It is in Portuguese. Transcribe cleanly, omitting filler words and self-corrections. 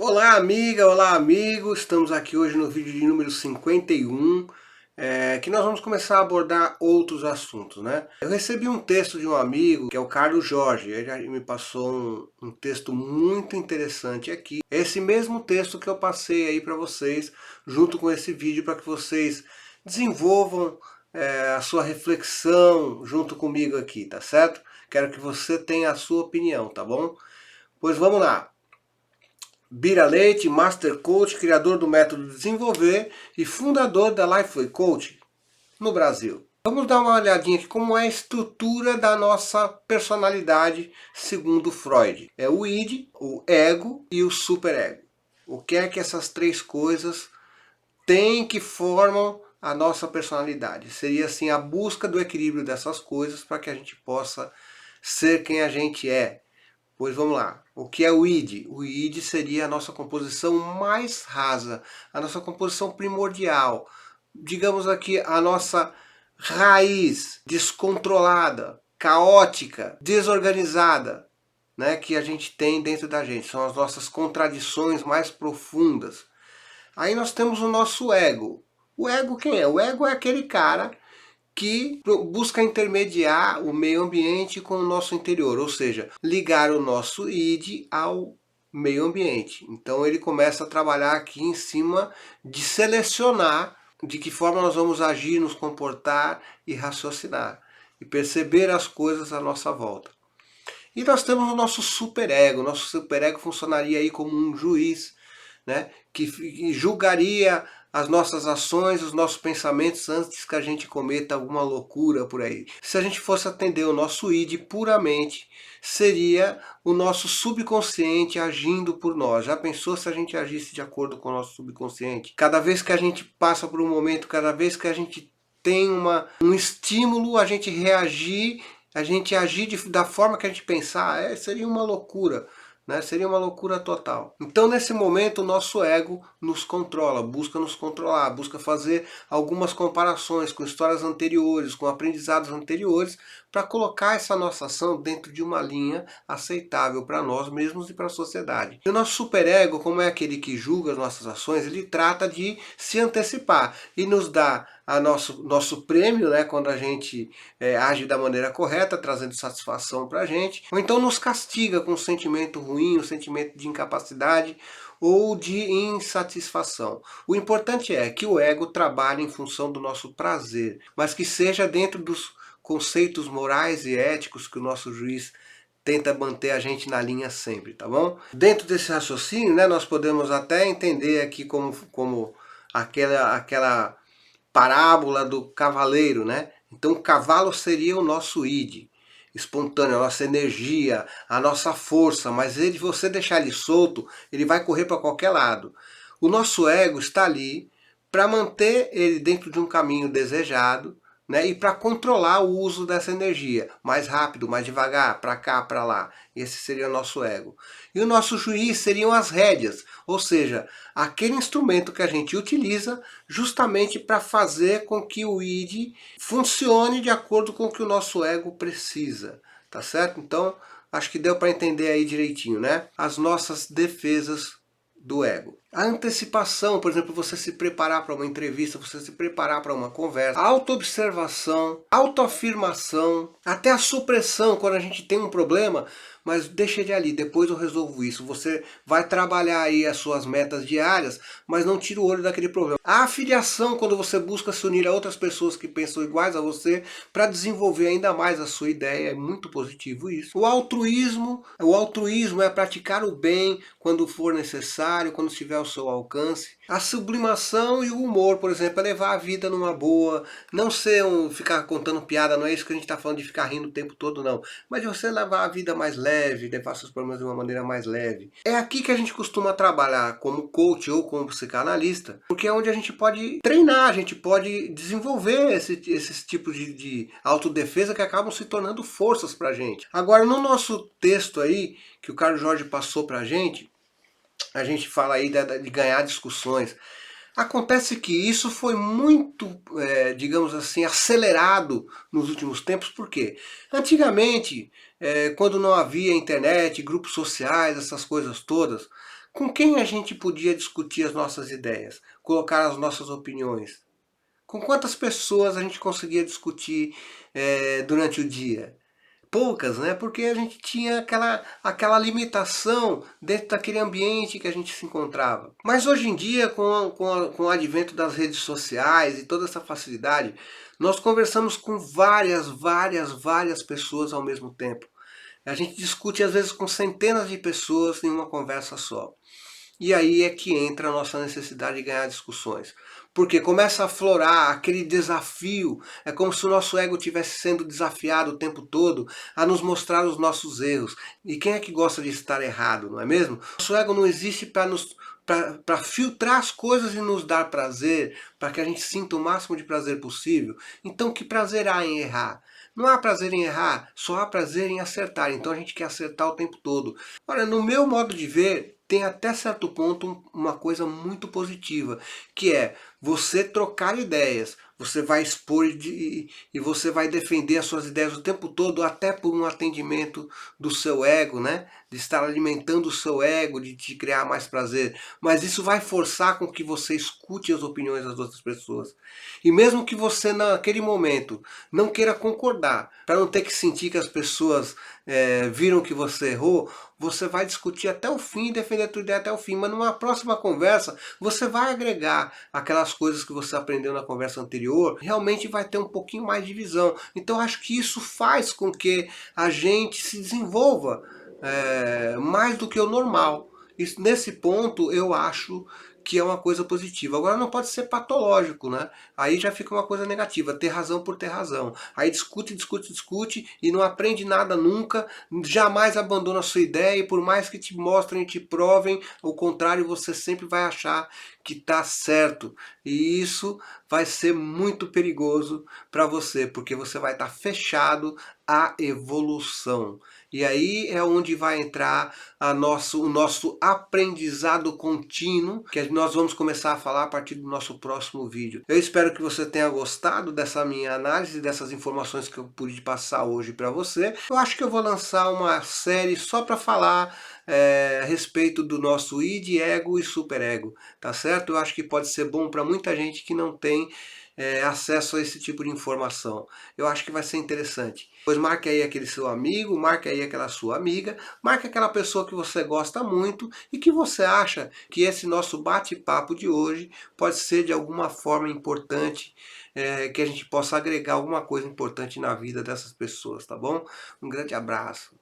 Olá amiga, olá amigo, estamos aqui hoje no vídeo de número 51, que nós vamos começar a abordar outros assuntos, né? Eu recebi um texto de um amigo, que é o Carlos Jorge, ele me passou um texto muito interessante aqui. Esse mesmo texto que eu passei aí para vocês, junto com esse vídeo, para que vocês desenvolvam a sua reflexão junto comigo aqui, tá certo? Quero que você tenha a sua opinião, tá bom? Pois vamos lá. Bira Leite, Master Coach, criador do método Desenvolver e fundador da Lifeway Coach no Brasil. Vamos dar uma olhadinha aqui como é a estrutura da nossa personalidade segundo Freud. É o id, o ego e o superego. O que é que essas três coisas têm que formam a nossa personalidade? Seria assim a busca do equilíbrio dessas coisas para que a gente possa ser quem a gente é. Pois vamos lá. O que é o id? O id seria a nossa composição mais rasa, a nossa composição primordial. Digamos aqui a nossa raiz descontrolada, caótica, desorganizada, né, que a gente tem dentro da gente. São as nossas contradições mais profundas. Aí nós temos o nosso ego. O ego quem é? O ego é aquele cara que busca intermediar o meio ambiente com o nosso interior, ou seja, ligar o nosso id ao meio ambiente. Então ele começa a trabalhar aqui em cima de selecionar de que forma nós vamos agir, nos comportar e raciocinar e perceber as coisas à nossa volta. E nós temos o nosso superego. Nosso superego funcionaria aí como um juiz, né, que julgaria as nossas ações, os nossos pensamentos antes que a gente cometa alguma loucura por aí. Se a gente fosse atender o nosso id puramente, seria o nosso subconsciente agindo por nós. Já pensou se a gente agisse de acordo com o nosso subconsciente? Cada vez que a gente passa por um momento, cada vez que a gente tem um estímulo, a gente reagir, a gente agir da forma que a gente pensar, seria uma loucura. Né? Seria uma loucura total. Então nesse momento o nosso ego nos controla, busca nos controlar, busca fazer algumas comparações com histórias anteriores, com aprendizados anteriores, para colocar essa nossa ação dentro de uma linha aceitável para nós mesmos e para a sociedade. E o nosso superego, como é aquele que julga as nossas ações, ele trata de se antecipar e nos dá nosso prêmio, né, quando a gente age da maneira correta, trazendo satisfação para a gente, ou então nos castiga com um sentimento ruim, um sentimento de incapacidade ou de insatisfação. O importante é que o ego trabalhe em função do nosso prazer, mas que seja dentro dos conceitos morais e éticos que o nosso juiz tenta manter a gente na linha sempre, tá bom? Dentro desse raciocínio, né, nós podemos até entender aqui como aquela parábola do cavaleiro, né? Então o cavalo seria o nosso id, espontâneo, a nossa energia, a nossa força, mas você deixar ele solto, ele vai correr para qualquer lado. O nosso ego está ali para manter ele dentro de um caminho desejado, né, e para controlar o uso dessa energia, mais rápido, mais devagar, para cá, para lá. Esse seria o nosso ego. E o nosso juiz seriam as rédeas, ou seja, aquele instrumento que a gente utiliza justamente para fazer com que o id funcione de acordo com o que o nosso ego precisa, tá certo? Então, acho que deu para entender aí direitinho, né? As nossas defesas do ego. A antecipação, por exemplo, você se preparar para uma entrevista, você se preparar para uma conversa, a autoobservação, autoafirmação, até a supressão quando a gente tem um problema, mas deixa ele ali, depois eu resolvo isso. Você vai trabalhar aí as suas metas diárias, mas não tira o olho daquele problema. A afiliação, quando você busca se unir a outras pessoas que pensam iguais a você, para desenvolver ainda mais a sua ideia, é muito positivo isso. O altruísmo é praticar o bem quando for necessário, quando estiver ao seu alcance. A sublimação e o humor, por exemplo, é levar a vida numa boa, não ser ficar contando piada, não é isso que a gente está falando de ficar rindo o tempo todo, não. Mas de você levar a vida mais leve, levar seus problemas de uma maneira mais leve. É aqui que a gente costuma trabalhar como coach ou como psicanalista, porque é onde a gente pode treinar, a gente pode desenvolver esses tipos de autodefesa que acabam se tornando forças pra gente. Agora, no nosso texto aí, que o Carlos Jorge passou pra gente, a gente fala aí de ganhar discussões. Acontece que isso foi muito, digamos assim, acelerado nos últimos tempos. Por quê? Antigamente, quando não havia internet, grupos sociais, essas coisas todas, Com quem a gente podia discutir as nossas ideias, colocar as nossas opiniões? Com quantas pessoas a gente conseguia discutir durante o dia? Poucas, né? Porque a gente tinha aquela limitação dentro daquele ambiente que a gente se encontrava. Mas hoje em dia, com o advento das redes sociais e toda essa facilidade, nós conversamos com várias pessoas ao mesmo tempo. A gente discute às vezes com centenas de pessoas em uma conversa só. E aí é que entra a nossa necessidade de ganhar discussões. Porque começa a aflorar aquele desafio, é como se o nosso ego estivesse sendo desafiado o tempo todo a nos mostrar os nossos erros. E quem é que gosta de estar errado, não é mesmo? Nosso ego não existe para filtrar as coisas e nos dar prazer, para que a gente sinta o máximo de prazer possível. Então que prazer há em errar? Não há prazer em errar, só há prazer em acertar. Então a gente quer acertar o tempo todo. Olha, no meu modo de ver, tem até certo ponto uma coisa muito positiva, que é você trocar ideias. Você vai expor e você vai defender as suas ideias o tempo todo, até por um atendimento do seu ego, né? De estar alimentando o seu ego, de te criar mais prazer. Mas isso vai forçar com que você escute as opiniões das outras pessoas. E mesmo que você naquele momento não queira concordar, para não ter que sentir que as pessoas viram que você errou, você vai discutir até o fim, defender a tua ideia até o fim, mas numa próxima conversa você vai agregar aquelas coisas que você aprendeu na conversa anterior, realmente vai ter um pouquinho mais de visão. Então acho que isso faz com que a gente se desenvolva mais do que o normal. Isso, nesse ponto eu acho que é uma coisa positiva. Agora não pode ser patológico, né? Aí já fica uma coisa negativa, ter razão por ter razão. Aí discute e não aprende nada nunca, jamais abandona a sua ideia e por mais que te mostrem e te provem, o contrário, você sempre vai achar que está certo. E isso vai ser muito perigoso para você, porque você vai estar fechado à evolução. E aí é onde vai entrar o nosso aprendizado contínuo, que nós vamos começar a falar a partir do nosso próximo vídeo. Eu espero que você tenha gostado dessa minha análise, dessas informações que eu pude passar hoje para você. Eu acho que eu vou lançar uma série só para falar a respeito do nosso id, ego e superego, tá certo? Eu acho que pode ser bom para muita gente que não tem acesso a esse tipo de informação. Eu acho que vai ser interessante. Pois marque aí aquele seu amigo, marque aí aquela sua amiga, marque aquela pessoa que você gosta muito e que você acha que esse nosso bate-papo de hoje pode ser de alguma forma importante, que a gente possa agregar alguma coisa importante na vida dessas pessoas, tá bom? Um grande abraço.